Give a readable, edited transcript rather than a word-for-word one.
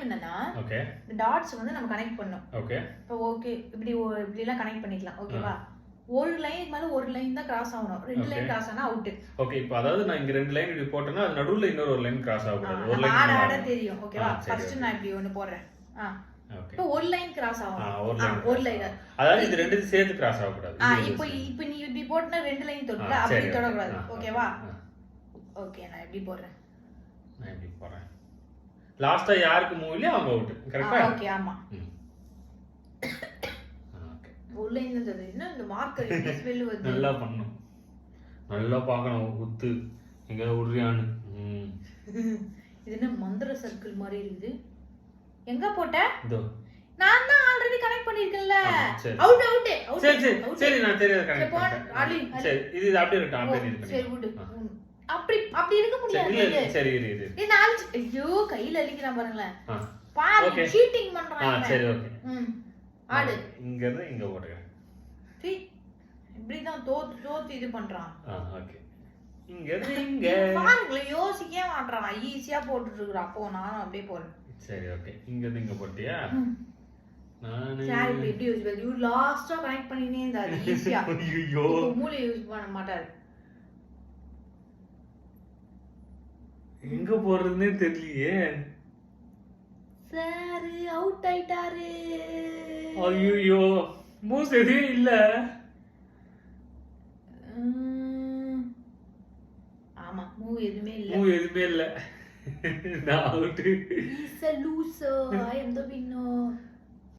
Game என்னன்னா okay dots வந்து நம்ம கனெக்ட் பண்ணோம். ஓகே இப்போ ஓகே இப்படி எல்லாம் கனெக்ட் பண்ணிக்கலாம். ஓகேவா? ஒரு லைன் மேல ஒரு லைன் தான் கிராஸ் ஆகணும். 2 லைன் கிராஸ் ஆனா அவுட். ஓகே இப்போ அதாவது நான் இங்க 2 லைன் இப்படி போட்டேன்னா அது நடுவுல இன்னொரு ஒரு லைன் கிராஸ் ஆகக்கூடாது. ஒரு ஆட லைன் ஆட தெரியும். ஓகேவா? ஃபர்ஸ்ட் நான் இப்படி ஒன்னு போடுறேன். ஓகே இப்போ ஒரு லைன் கிராஸ் ஆகும். ஒரு லைன் அதாவது இது ரெண்டும் சேர்த்து கிராஸ் ஆகக்கூடாது. இப்போ நீ இப்படி போட்டனா 2 லைன் தொட்டா அப்படி தொடக்கூடாது. ஓகேவா? ஓகே நான் இப்படி போடுறேன். நான் இப்படி போறேன். லாஸ்டா யாருக்கு மூவ் இல்லையோ அவங்க அவுட். கரெக்ட்டா? ஓகே ஆமா. ஓகே. ஒரு லைன் தான் தெரியுது. என்ன இந்த மார்க்கர் எப்படி ஸ்பெல் வருது? நல்லா பண்ணனும். நல்லா பார்க்கணும் குத்து. எங்க உரியானு. இது என்ன மந்திர சர்க்கிள் மாதிரி இருக்குது. எங்க போட்ட? இதோ. நான் தான் ஆல்ரெடி கனெக்ட் பண்ணிருக்கேன்ல. Out out. சரி நான் தெரியாது கனெக்ட் பண்ணிட்டேன். சரி இது அப்படியே இருக்கட்டும். அப்படியே இது சரி விடு. அப்படி இருக்க முடியாது. சரி இது இது ஐயோ கையில அடிக்கிறான் பாருங்களேன். பாரு சீட்டிங் பண்றான். சரி ஓகே. ஆடு இங்க இருந்து இங்க போடுறேன். சீ இப்படி தான் தோத்து இது பண்றான். ஓகே. இங்க இருந்து இங்க பாருங்களே யோசிக்கவே மாட்றான். ஈஸியா போட்டுட்டு இருக்கறான். அப்போ நானும் அப்படியே போறேன். சரி ஓகே. இங்க இருந்து இங்க போட்டியா? நானே சரி இப்படி யூஸ் பண்ணி யூ லாஸ்டா கனெக்ட் பண்ணினே இருந்தா ஈஸியா. ஐயோ மூளை யூஸ் பண்ண மாட்டாரு. எங்க போறதுன்னே தெரியலையே. சார் அவுட் ஆயிட்டாரு. ஐயோ மூஸ் எதுவும் இல்ல. ஆமா மூவ் எதுவுமே இல்ல. நான் out. He's a loser. I am the winner.